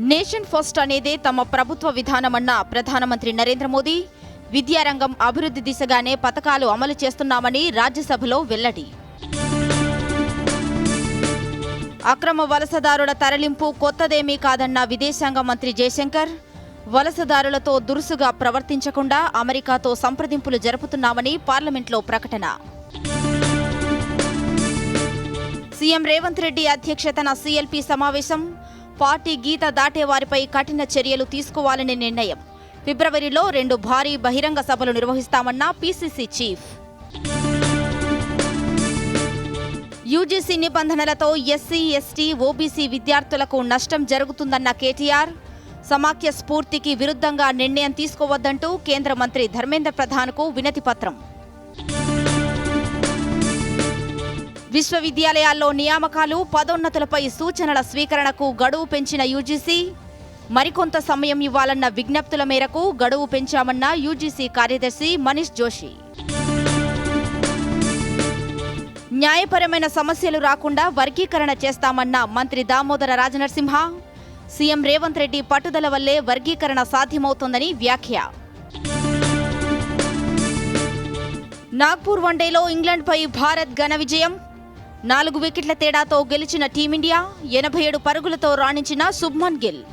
Nation first అనేదే తమ ప్రభుత్వ విధానమన్న ప్రధానమంత్రి నరేంద్ర మోదీ విద్యారంగం అభివృద్ధి దిశగానే పథకాలు అమలు చేస్తున్నామని రాజ్యసభలో వెల్లడి. అక్రమ వలసదారుల తరలింపు కొత్తదేమీ కాదన్న విదేశాంగ మంత్రి జయశంకర్, వలసదారులతో దురుసుగా ప్రవర్తించకుండా అమెరికాతో సంప్రదింపులు జరుపుతున్నామని పార్లమెంట్లో ప్రకటన. సీఎం రేవంత్ రెడ్డి అధ్యక్షతన సీఎల్పీ సమావేశం. పార్టీ గీత దాటే వారిపై కఠిన చర్యలు తీసుకోవాలని నిర్ణయం. ఫిబ్రవరిలో 2 భారీ బహిరంగ సభలు నిర్వహిస్తామన్న పీసీసీ చీఫ్. యూజీసీ నిబంధనలతో ఎస్సీ, ఎస్టీ, ఓబీసీ విద్యార్థులకు నష్టం జరుగుతుందన్న కేటీఆర్, సమాఖ్య స్ఫూర్తికి విరుద్ధంగా నిర్ణయం తీసుకోవద్దంటూ కేంద్ర మంత్రి ధర్మేంద్ర ప్రధాన్కు వినతి పత్రం. విశ్వవిద్యాలయాల్లో నియామకాలు, పదోన్నతులపై సూచనల స్వీకరణకు గడువు పెంచిన యూజీసీ, మరికొంత సమయం ఇవ్వాలన్న విజ్ఞప్తుల మేరకు గడువు పెంచామన్న యూజీసీ కార్యదర్శి మనీష్ జోషి. న్యాయపరమైన సమస్యలు రాకుండా వర్గీకరణ చేస్తామన్న మంత్రి దామోదర రాజనరసింహ, సీఎం రేవంత్ రెడ్డి పట్టుదల వల్లే వర్గీకరణ సాధ్యమవుతోందని వ్యాఖ్య. నాగ్పూర్ వన్డేలో ఇంగ్లాండ్పై భారత్ ఘన విజయం. 4 వికెట్ల తేడాతో గెలిచిన టీమిండియా 87 పరుగులతో రాణించిన శుభ్మన్ గిల్.